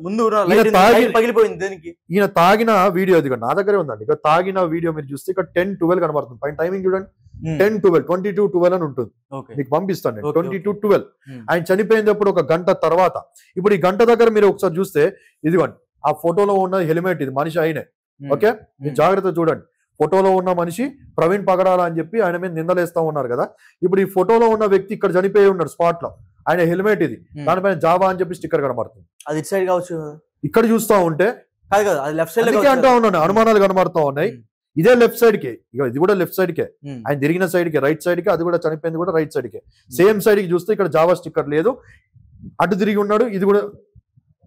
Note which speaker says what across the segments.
Speaker 1: ముందు పగిలిపోయింది దేనికి?
Speaker 2: ఈయన తాగిన వీడియో ఇది నా దగ్గరే ఉందండి. ఇక తాగిన వీడియో మీరు చూస్తే ఇక్కడ 10:12 కనబడుతుంది. పైన టైమింగ్ చూడండి, 10:12 22:12 అని ఉంటుంది. మీకు పంపిస్తాను నేను 22:12. ఆయన చనిపోయినప్పుడు ఒక గంట తర్వాత. ఇప్పుడు ఈ గంట దగ్గర మీరు ఒకసారి చూస్తే ఇదిగోండి ఆ ఫోటోలో ఉన్న హెల్మెట్, ఇది మనిషి ఆయనే. ఓకే, మీరు జాగ్రత్త చూడండి. ఫోటోలో ఉన్న మనిషి ప్రవీణ్ పగడాల అని చెప్పి ఆయన మీద నిందలేస్తా ఉన్నారు కదా. ఇప్పుడు ఈ ఫోటోలో ఉన్న వ్యక్తి ఇక్కడ చనిపోయి ఉన్నాడు స్పాట్ లో. ఆయన హెల్మెట్ ఇది, దానిపైన జావా అని చెప్పి స్టిక్కర్ కనబడుతుంది.
Speaker 1: అది ఇటు సైడ్ కావచ్చు,
Speaker 2: ఇక్కడ చూస్తా ఉంటే
Speaker 1: లెఫ్ట్ సైడ్
Speaker 2: అంటా ఉన్నాను, అనుమానాలు కనబడతా ఉన్నాయి. ఇదే లెఫ్ట్ సైడ్ కే, ఇక ఇది కూడా లెఫ్ట్ సైడ్ కే, ఆయన తిరిగిన సైడ్ కి రైట్ సైడ్ కి, అది కూడా చనిపోయింది కూడా రైట్ సైడ్ కే. సేమ్ సైడ్ కి చూస్తే ఇక్కడ జావా స్టిక్కర్ లేదు, అటు తిరిగి ఉన్నాడు. ఇది కూడా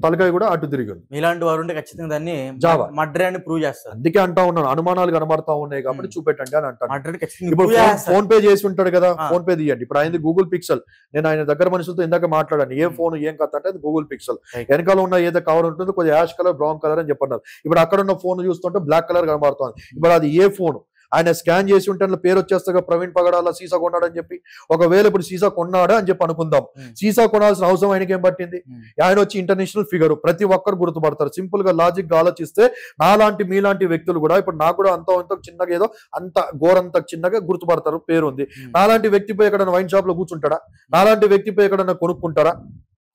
Speaker 2: తలకాయ కూడా అటు తిరిగి ఉంది.
Speaker 1: ఇలాంటి వారు ఉంటే ఖచ్చితంగా దాన్ని జావా మర్డర్ అని ప్రూవ్ చేస్తారు.
Speaker 2: అందుకే అంటా ఉన్నాను, అనుమానాలు కనబడతా ఉన్నాయి కాబట్టి చూపెట్టండి అని అంటాను. ఇప్పుడు ఫోన్ పే చేసి ఉంటాడు కదా, ఫోన్ పే తీయండి. ఇప్పుడు ఆయన గూగుల్ పిక్సెల్, నేను ఆయన దగ్గర మనుషులతో ఇందాక మాట్లాడాను, ఏ ఫోన్ ఏం కథ అంటే అది గూగుల్ పిక్సెల్. వెనకాల ఉన్న ఏదో కవర్ ఉంటుంది, కొద్దిగా యాష్ కలర్ బ్రౌన్ కలర్ అని చెప్పన్నారు. ఇప్పుడు అక్కడ ఉన్న ఫోన్ చూస్తుంటే బ్లాక్ కలర్ కనబడుతుంది. ఇప్పుడు అది ఏ ఫోన్? ఆయన స్కాన్ చేసి ఉంటే పేరు వచ్చేస్తా ప్రవీణ్ పగడాల సీసా కొన్నాడని చెప్పి. ఒకవేళ ఇప్పుడు సీసా కొన్నాడా అని చెప్పి అనుకుందాం. సీసా కొనాల్సిన అవసరం ఆయనకి ఏం పట్టింది? ఆయన వచ్చి ఇంటర్నేషనల్ ఫిగర్, ప్రతి ఒక్కరు గుర్తుపడతారు. సింపుల్ గా లాజిక్ గా ఆలోచిస్తే నాలాంటి మీలాంటి వ్యక్తులు కూడా ఇప్పుడు నాకు కూడా అంత చిన్నగా ఏదో అంత ఘోరంత చిన్నగా గుర్తుపడతారు, పేరు ఉంది. నాలాంటి వ్యక్తిపై ఎక్కడైనా వైన్ షాప్ లో కూర్చుంటాడా? నాలాంటి వ్యక్తిపై ఎక్కడైనా కొనుక్కుంటారా?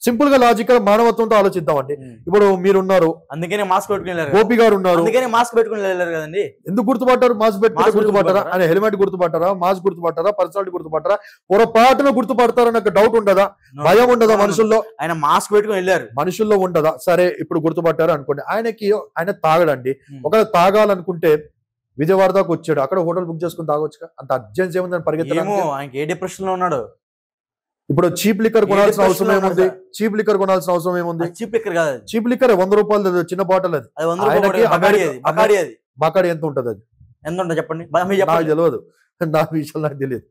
Speaker 2: సింపుల్ గా లాజికల్ మానవత్వంతో ఆలోచిద్దామండి. ఇప్పుడు మీరున్నారు,
Speaker 1: అందుకనే మాస్క్ పెట్టుకుని
Speaker 2: గోపి గారు ఉన్నారు,
Speaker 1: అందుకనే మాస్క్ పెట్టుకుని వెళ్ళారు కదండి.
Speaker 2: ఎందుకు గుర్తుపట్టారు? మాస్క్ పెట్టుకుని గుర్తుపట్టారా? ఆయన హెల్మెట్ గుర్తుపట్టారా? మాస్క్ గుర్తుపట్టారా? పర్సనాలిటీ గుర్తుపట్టారా? పొరపాటున గుర్తుపడతారని నాకు డౌట్ ఉండదా? భయం ఉండదా మనుషుల్లో?
Speaker 1: ఆయన మాస్క్ పెట్టుకుని వెళ్ళారు,
Speaker 2: మనుషుల్లో ఉండదా? సరే ఇప్పుడు గుర్తుపట్టారు అనుకోండి. ఆయన తాగడండి. ఒకవేళ తాగాలనుకుంటే విజయవాడ దాకా వచ్చాడు, అక్కడ హోటల్ బుక్ చేసుకుని తాగొచ్చుగా. అంత అర్జెన్సీ ఏముందని పరిగెత్తలేమో.
Speaker 1: ఆయనకి ఏ డిప్రెషన్ లో ఉన్నాడు.
Speaker 2: ఇప్పుడు చీప్ లిక్కర్ కొనాల్సిన అవసరం ఏముంది? చీప్ లిక్కర్ కొనాల్సిన అవసరం ఏముంది?
Speaker 1: చీప్ లిక్కర్ కాదు,
Speaker 2: చీప్ లిక్కర్ 100 రూపాయలు చిన్న బాటిల్. అది బకాడి ఎంత ఉంటది? అది
Speaker 1: ఎంత ఉంటుంది చెప్పండి.
Speaker 2: నాకు తెలియదు, నా విషయాలు నాకు తెలియదు.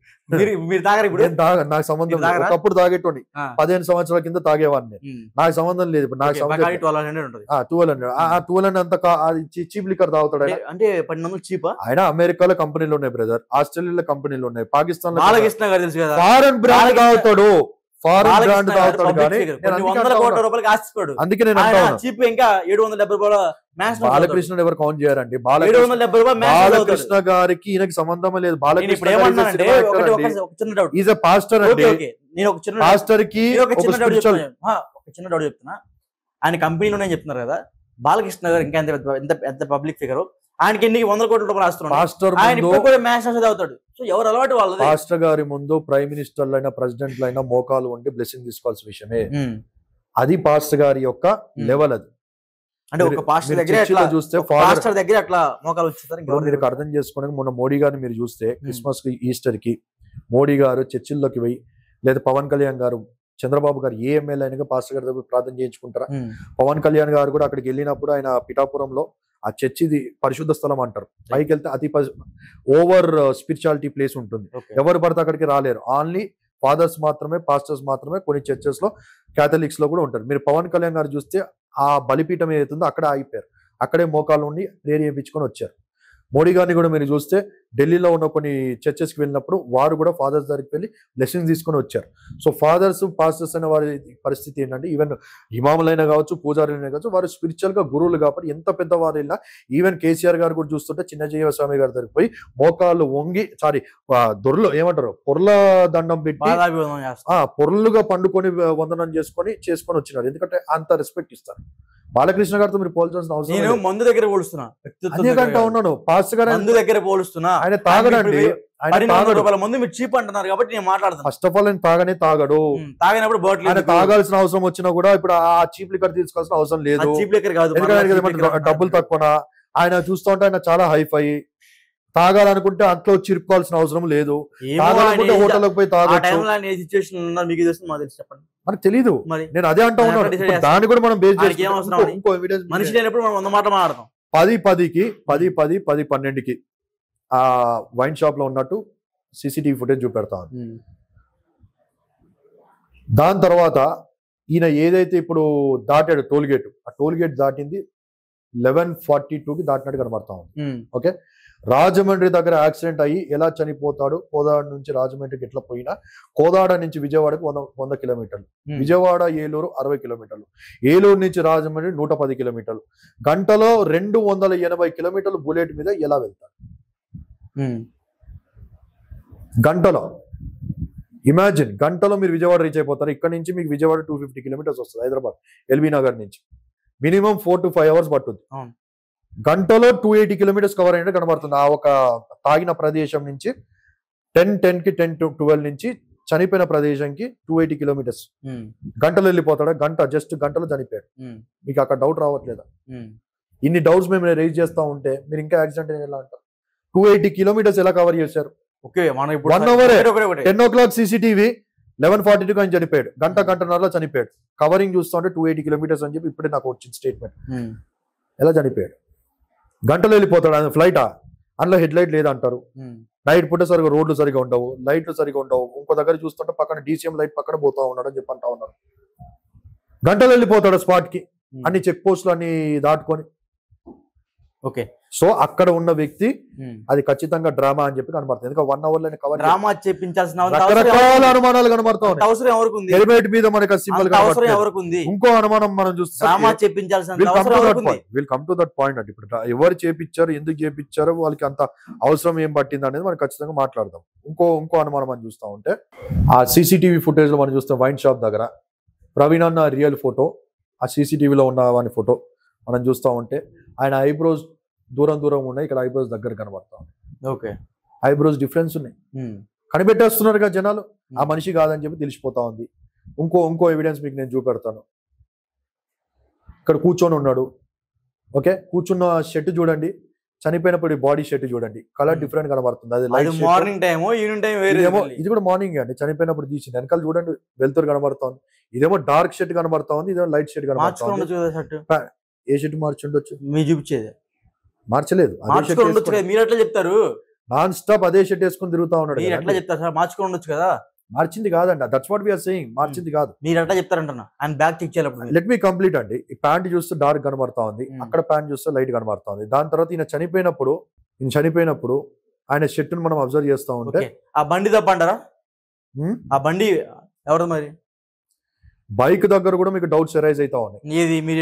Speaker 1: మీరు తాగరు? ఇప్పుడు
Speaker 2: నాకు సంబంధం లేదు. ఒకప్పుడు తాగేటోని, 15 సంవత్సరాల కింద తాగేవాడిని. నాకు సంబంధం లేదు. ఇప్పుడు నాకు 1200 అంత చీప్ లిక్కర్ తాగుతాడు
Speaker 1: అంటే 1200 చీప్.
Speaker 2: ఆయన అమెరికాలో కంపెనీలు ఉన్నాయి బ్రదర్, ఆస్ట్రేలియాలో కంపెనీలు ఉన్నాయి, పాకిస్తాన్ లో
Speaker 1: ఫారెన్
Speaker 2: బ్రాండ్ తాగుతాడు, ఫారెన్ బ్రాండ్ తాగుతాడు. కానీ అందుకే నేను
Speaker 1: చీప్ ఇంకా 770 రూపాయల
Speaker 2: బాలకృష్ణ ఎవరు కౌంట్ చేయారండి? బాలకృష్ణ గారికి ఈయనకి సంబంధం లేదు. బాలకృష్ణ ఈజ్ ఎ పాస్టర్ అండి.
Speaker 1: నేను ఒక చిన్న డౌట్ చెప్తున్నా. ఆయన కంపెనీలో నేను చెప్తున్నారు కదా, బాలకృష్ణ గారు ఇంకా ఎంత పబ్లిక్ ఫిగర్, ఆయనకి ఎన్ని 100 కోట్ల రూపాయలు ఆస్తున్నాడు. అవుతాడు. సో ఎవరు అలవాటు వాళ్ళది.
Speaker 2: పాస్టర్ గారి ముందు ప్రైమ్ మినిస్టర్లు అయినా ప్రెసిడెంట్లు అయినా మోకాలు ఉండి బ్లెస్సింగ్ తీసుకోవాల్సిన విషయమే. అది పాస్టర్ గారి యొక్క లెవెల్. అది
Speaker 1: అంటే ఒక పాస్టర్ దగ్గర చూస్తే పాస్టర్ దగ్గర అట్లా మోకాలు వచ్చేస్తారు.
Speaker 2: మీరు అర్థం చేసుకోవడానికి మొన్న మోడీ గారిని మీరు చూస్తే క్రిస్మస్ కి ఈస్టర్ కి మోడీ గారు చర్చిల్లోకి పోయి, లేదా పవన్ కళ్యాణ్ గారు, చంద్రబాబు గారు ఏ ఎమ్మెల్యే అయినా పాస్టర్ గారి దగ్గర ప్రార్థన చేయించుకుంటారా? పవన్ కళ్యాణ్ గారు కూడా అక్కడికి వెళ్ళినప్పుడు ఆయన పిఠాపురంలో ఆ చర్చిది పరిశుద్ధ స్థలం అంటారు, పైకి వెళ్తే అతి ఓవర్ స్పిరిచువాలిటీ ప్లేస్ ఉంటుంది. ఎవరు పడితే అక్కడికి రాలేరు. ఓన్లీ ఫాదర్స్ మాత్రమే, పాస్టర్స్ మాత్రమే కొన్ని చర్చెస్ లో, క్యాథలిక్స్ లో కూడా ఉంటారు. మీరు పవన్ కళ్యాణ్ గారు చూస్తే ఆ బలిపీఠం ఏదైతుందో అక్కడే ఆగిపోయారు, అక్కడే మోకాలు ఉండి ప్రేయర్ చేయించుకొని వచ్చారు. మోడీ గారిని కూడా మీరు చూస్తే ఢిల్లీలో ఉన్న కొన్ని చర్చెస్కి వెళ్ళినప్పుడు వారు కూడా ఫాదర్స్ దగ్గరికి వెళ్ళి బ్లెస్సింగ్స్ తీసుకొని వచ్చారు. సో ఫాదర్స్, పాస్టర్స్ అనే వారి పరిస్థితి ఏంటంటే, ఈవెన్ ఇమాములైనా కావచ్చు, పూజారులైనా కావచ్చు, వారు స్పిరిచువల్ గా గురువులు కాబట్టి ఎంత పెద్దవారు వెళ్ళినా, ఈవెన్ కేసీఆర్ గారు కూడా చూస్తుంటే చిన్నజీవ స్వామి గారి దగ్గరికి పోయి మోకాళ్ళు వంగి, దొరలు ఏమంటారు, పొర్ల దండం పెట్టి పొర్లుగా పండుకొని వందనం చేసుకొని వచ్చినారు. ఎందుకంటే అంత రెస్పెక్ట్ ఇస్తారు. బాలకృష్ణ గారితో మీరు పోల్చాల్సిన అవసరం.
Speaker 1: నేను మందు దగ్గర పోలుస్తున్నా,
Speaker 2: ఉన్నాను పాస్టర్ గారు
Speaker 1: మందు దగ్గర పోలుస్తున్నా.
Speaker 2: ఆయన తాగడండి,
Speaker 1: ముందు మీరు చీప్ అంటున్నారు కాబట్టి నేను మాట్లాడుతాను.
Speaker 2: ఫస్ట్ ఆఫ్ ఆల్ ఆయన తాగడు.
Speaker 1: తాగినప్పుడు బాటిల్
Speaker 2: తాగాల్సిన అవసరం వచ్చినా కూడా ఇప్పుడు ఆ చీప్ లిక్కర్ తీసుకోవాల్సిన అవసరం లేదు.
Speaker 1: చీప్ లిక్కర్ కాదు,
Speaker 2: డబ్బులు తక్కువ. ఆయన చూస్తూ ఉంటే ఆయన చాలా హైఫై. తాగాలనుకుంటే అంట్లో చిరుకోవాల్సిన అవసరం లేదు. హోటల్కి పోయి తాగొచ్చు. మనకు తెలీదు. నేను అదే అంటా ఉన్నాను. దాన్ని కూడా మనం బేస్ చేసుకుంటాం. ఇంకో ఎవిడెన్స్,
Speaker 1: మనిషి లేనప్పుడు మనం 100 మాట మాట్లాడతాం.
Speaker 2: 10:12కి ఆ వైన్ షాప్ లో ఉన్నట్టు CCTV ఫుటేజ్ చూపెడతా. దాని తర్వాత ఈయన ఏదైతే ఇప్పుడు దాటాడు టోల్ గేట్, ఆ టోల్ గేట్ దాటింది 11:42కి దాటినట్టు కనబడతా ఉంది. ఓకే, రాజమండ్రి దగ్గర యాక్సిడెంట్ అయ్యి ఎలా చనిపోతాడు, కోదాడ నుంచి రాజమండ్రికి ఎట్లా పోయినా, కోదాడ నుంచి విజయవాడకు 100 కిలోమీటర్లు, విజయవాడ ఏలూరు 60 కిలోమీటర్లు, ఏలూరు నుంచి రాజమండ్రి 110 కిలోమీటర్లు, గంటలో 280 కిలోమీటర్లు బుల్లెట్ మీద ఎలా వెళ్తాడు? గంటలో ఇమాజిన్, గంటలో మీరు విజయవాడ రీచ్ అయిపోతారు. ఇక్కడ నుంచి మీకు విజయవాడ 250 కిలోమీటర్స్ వస్తుంది, హైదరాబాద్ ఎల్బీ నగర్ నుంచి మినిమం 4 to 5 hours పట్టుద్ది. గంటలో 280 కిలోమీటర్స్ కవర్ అయినట్టు కనబడుతుంది. ఆ ఒక తాగిన ప్రదేశం నుంచి 10 కి 10 to 12 నుంచి చనిపోయిన ప్రదేశంకి 280 కిలోమీటర్స్. గంటలో వెళ్ళిపోతాడా? జస్ట్ గంటలో చనిపోయాడు. మీకు అక్కడ డౌట్ రావట్లేదా? ఇన్ని డౌట్స్ మేము రైజ్ చేస్తా ఉంటే మీరు ఇంకా యాక్సిడెంట్ ఎలా అంటారు? 280 కిలోమీటర్స్ ఎలా కవర్ చేశారు? 1 hour 10 o'clock CCTV 11:42 ఆయన చనిపోయాడు, గంటన్నరలో చనిపోయాడు. కవరింగ్ చూస్తా ఉంటే 280 కిలోమీటర్స్ అని చెప్పి ఇప్పుడే నాకు వచ్చింది స్టేట్మెంట్. ఎలా చనిపోయాడు? గంటలో వెళ్ళిపోతాడు. ఆయన ఫ్లైటా? అందులో హెడ్ లైట్ లేదంటారు, నైట్ పూట సరిగా రోడ్లు సరిగా ఉండవు, లైట్లు సరిగా ఉండవు. ఇంకో దగ్గర చూస్తుంటే పక్కన DCM లైట్ పక్కన పోతా ఉన్నాడు అని చెప్పి అంటా ఉన్నారు. గంటలో వెళ్ళిపోతాడు స్పాట్ కి, అన్ని చెక్ పోస్టులు అన్ని దాటుకొని.
Speaker 1: ఓకే,
Speaker 2: సో అక్కడ ఉన్న వ్యక్తి అది ఖచ్చితంగా డ్రామా అని చెప్పి కనబడుతుంది. ఎందుకంటే 1 hour లోనే కవర్
Speaker 1: డ్రామా చేపించాల్సిన
Speaker 2: రకరకాల అనుమానాలు కనబడతా ఉన్నాయి. హెల్మెట్ మీద మనకి సింబల్ కనబడుతుంది. ఇంకో అనుమానం మనం చూస్తాం. Will come to that point అంటే ఇప్పుడు ఎవరు చేపించారు, ఎందుకు చేపించారు, వాళ్ళకి అంత అవసరం ఏం పట్టింది అనేది మనం ఖచ్చితంగా మాట్లాడదాం. ఇంకో అనుమానం మనం చూస్తా ఉంటే ఆ CCTV ఫుటేజ్ లో మనం చూస్తాం. వైన్ షాప్ దగ్గర ప్రవీణ్ అన్న రియల్ ఫోటో, ఆ CCTVలో ఉన్న వాని ఫోటో మనం చూస్తా ఉంటే ఆయన ఐబ్రోస్ దూరం ఉన్నాయి, ఇక్కడ ఐబ్రోస్ దగ్గర కనబడతా ఉన్నాయి.
Speaker 1: ఓకే,
Speaker 2: ఐబ్రోస్ డిఫరెన్స్ ఉన్నాయి, కనిపెట్టేస్తున్నారు కదా జనాలు. ఆ మనిషి కాదని చెప్పి తెలిసిపోతా ఉంది. ఇంకో ఎవిడెన్స్ మీకు నేను చూపెడతాను. ఇక్కడ కూర్చొని ఉన్నాడు. ఓకే, కూర్చున్న షర్ట్ చూడండి, చనిపోయినప్పుడు బాడీ షర్ట్ చూడండి, కలర్ డిఫరెంట్ కనబడుతుంది. అది
Speaker 1: మార్నింగ్ టైం, ఈవినింగ్ టైం
Speaker 2: ఏమో, ఇది కూడా మార్నింగ్ అండి. చనిపోయినప్పుడు తీసింది. వెనకాల చూడండి వెళ్తురు కనబడుతోంది. ఇదేమో డార్క్ షర్ట్ కనబడతా ఉంది, ఇదేమో లైట్ షర్ట్ కనబడుతుంది. ఏ షర్ట్ మార్చుండొచ్చు?
Speaker 1: మీ చూపించేది
Speaker 2: మార్చలేదు.
Speaker 1: మీరు ఎట్లా చెప్తారు?
Speaker 2: నాన్ స్టాప్ అదే షర్ట్ వేసుకుని తిరుగుతా ఉన్నాడు.
Speaker 1: మీరు ఎట్లా చెప్తారు సార్? మార్చుకొని ఉండొచ్చు కదా.
Speaker 2: మార్చింది కాదండి, that's what we are saying. మార్చింది కాదు.
Speaker 1: మీరు ఎట్లా చెప్తారంటున్నా? ఆయన బ్యాక్ చెక్ చేయాలి.
Speaker 2: లెట్ మీ కంప్లీట్ అండి. ఈ ప్యాంట్ చూస్తే డార్క్ కనబడతా ఉంది, అక్కడ ప్యాంట్ చూస్తే లైట్ కనబడతా ఉంది. దాని తర్వాత ఈయన చనిపోయినప్పుడు ఆయన షర్ట్ మనం అబ్జర్వ్ చేస్తా ఉంటే
Speaker 1: ఆ బండి తప్ప అంటారా? ఆ బండి ఎవరు మరి?
Speaker 2: బైక్ దగ్గర కూడా మీకు డౌట్స్ అరైజ్ అవుతా ఉన్నాయి.
Speaker 1: ఏది మీరు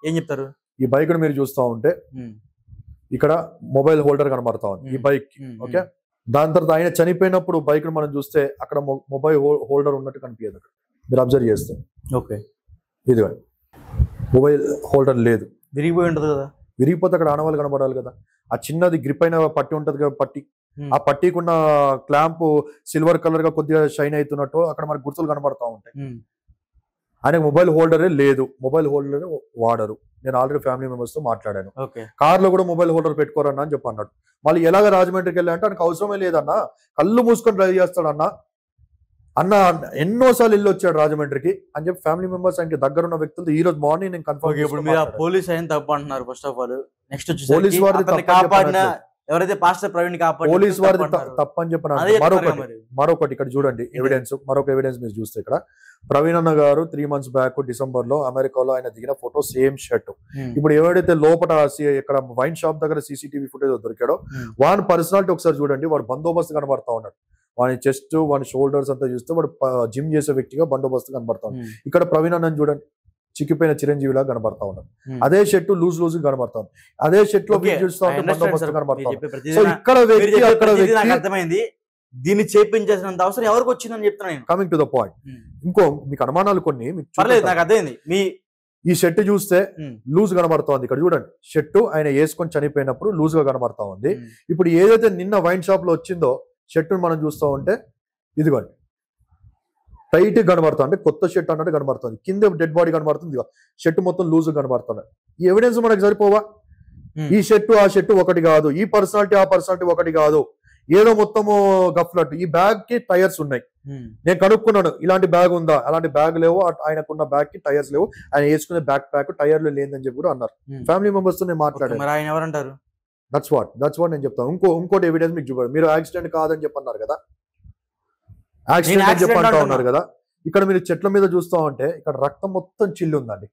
Speaker 1: ఏం చెప్తారు?
Speaker 2: ఈ బైక్ మీరు చూస్తా ఉంటే ఇక్కడ మొబైల్ హోల్డర్ కనబడతా ఉంది ఈ బైక్. ఓకే, దాని తర్వాత ఆయన చనిపోయినప్పుడు బైక్ మనం చూస్తే అక్కడ మొబైల్ హోల్డర్ ఉన్నట్టు కనిపించదు. అక్కడ మీరు అబ్జర్వ్ చేస్తే
Speaker 1: ఓకే,
Speaker 2: ఇది మొబైల్ హోల్డర్ లేదు,
Speaker 1: విరిగిపోయి ఉంటుంది కదా.
Speaker 2: విరిగిపోతే అక్కడ ఆనవాళ్ళు కనబడాలి కదా. ఆ చిన్నది గ్రిప్ అయిన పట్టి ఉంటది కదా, పట్టి, ఆ పట్టికున్న క్లాంప్ సిల్వర్ కలర్ గా కొద్దిగా షైన్ అవుతున్నట్టు అక్కడ మనకు గుర్తులు కనబడతా ఉంటాయి. ఆయనకు మొబైల్ హోల్డరే లేదు, మొబైల్ హోల్డర్ వాడరు. నేను ఆల్రెడీ ఫ్యామిలీ మెంబర్స్ తో మాట్లాడాను. కార్ లో కూడా మొబైల్ హోల్డర్ పెట్టుకోరన్నా అని చెప్పి అన్నాడు. మళ్ళీ ఎలాగ రాజమండ్రికి వెళ్ళి అంటే ఆయనకు అవసరమే లేదన్నా, కళ్ళు మూసుకొని డ్రైవ్ చేస్తాడన్నా. అన్న ఎన్నోసార్లు వెళ్ళి వచ్చాడు రాజమండ్రికి అని చెప్పి ఫ్యామిలీ మెంబర్స్ ఆయనకి దగ్గర ఉన్న వ్యక్తులతో ఈ రోజు మార్నింగ్ నేను కన్ఫర్మ్.
Speaker 1: పోలీస్ అయిన తప్పు అంటున్నారు. First of all next police వారిది కాపాడిన ఎవరైతే పాస్టర్ ప్రవీణ్ కాపాడు,
Speaker 2: పోలీస్ వారిది తప్పని చెప్పిన. మరొకటి ఇక్కడ చూడండి ఎవిడెన్స్, మరొక ఎవిడెన్స్ మీరు చూస్తే ఇక్కడ ప్రవీణ్ అన్న గారు 3 months బ్యాక్ డిసెంబర్ లో అమెరికాలో ఆయన దిగిన ఫోటో సేమ్ షర్ట్. ఇప్పుడు ఎవరైతే లోపల ఇక్కడ వైన్ షాప్ దగ్గర CCTV ఫుటేజ్ దొరికాడో వాని పర్సనాలిటీ ఒకసారి చూడండి. వాడు బందోబస్తు కనబడతా ఉన్నాడు. వాని చెస్ట్, వాని షోల్డర్స్ అంతా చూస్తే వాడు జిమ్ చేసే వ్యక్తిగా బందోబస్తు కనబడతా ఉన్నాడు. ఇక్కడ ప్రవీణ్ అన్న చూడండి, చిక్కిపోయిన చిరంజీవిలా కనబడతా ఉన్నాడు. అదే షర్ట్ లూజ్ కనబడతా ఉంది. అదే షర్ట్ లో చూస్తా ఉంటే బందోబస్తు కనబడతా ఉంది. సో ఇక్కడ వ్యక్తి అక్కడ వ్యక్తి
Speaker 1: అర్థమైంది. దీన్ని చేపించాల్సినంత అవసరం ఎవరికి వచ్చిందని చెప్తున్నాను.
Speaker 2: కమింగ్ టు ద పాయింట్, ఇంకో మీకు అనుమానాలు కొన్ని
Speaker 1: పర్లేదు నాకు అర్థమైంది.
Speaker 2: ఈ షర్ట్ చూస్తే లూజ్ కనబడుతోంది. ఇక్కడ చూడండి, షర్ట్ ఆయన వేసుకొని చనిపోయినప్పుడు లూజ్ గా కనబడతా ఉంది. ఇప్పుడు ఏదైతే నిన్న వైన్ షాప్ లో వచ్చిందో షర్ట్ మనం చూస్తూ ఉంటే ఇదిగోండి టైట్ కనబడుతుంది, అంటే కొత్త షర్ట్ అన్నట్టు కనబడుతుంది. కింద డెడ్ బాడీ కనబడుతుంది, షర్ట్ మొత్తం లూజ్ కనబడుతుంది. ఈ ఎవిడెన్స్ మనకు సరిపోవా? ఈ షర్ట్ ఆ షర్ట్ ఒకటి కాదు, ఈ పర్సనాలిటీ ఆ పర్సనాలిటీ ఒకటి కాదు, ఏదో మొత్తము గఫ్లట్. ఈ బ్యాగ్ కి టైర్స్ ఉన్నాయి. నేను కనుక్కున్నాను ఇలాంటి బ్యాగ్ ఉందా, అలాంటి బ్యాగ్ లేవు. ఆయనకున్న బ్యాగ్ కి టైర్స్ లేవు, ఆయన వేసుకునే బ్యాక్ ప్యాక్ టైర్లు లేదని చెప్పి కూడా అన్నారు. ఫ్యామిలీ మెంబర్స్ తో నేను మాట్లాడాను. దట్స్ వాట్ నేను చెప్తాను. ఇంకోటి ఎవిడెన్స్ మీకు చూపారు. మీరు యాక్సిడెంట్ కాదని చెప్పన్నారు కదా, యాక్సిడెంట్ అని చెప్పంటా ఉన్నారు కదా. ఇక్కడ మీరు చెట్ల మీద చూస్తా ఉంటే ఇక్కడ రక్తం మొత్తం చిల్లి ఉందండి.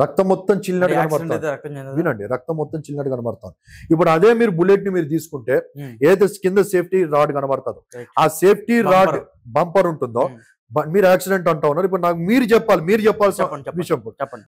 Speaker 2: రక్తం మొత్తం చిల్లినట్టు కనబడుతుంది. వినండి, రక్తం మొత్తం చిల్లినట్టు కనబడుతుంది. ఇప్పుడు అదే మీరు బుల్లెట్ ని మీరు తీసుకుంటే ఏదైతే కింద సేఫ్టీ రాడ్ కనబడుతుందో ఆ సేఫ్టీ రాడ్ బంపర్ ఉంటుందో మీరు యాక్సిడెంట్ అంటా ఉన్నారు. ఇప్పుడు నాకు మీరు చెప్పాల్సిన విషయం
Speaker 1: చెప్పండి.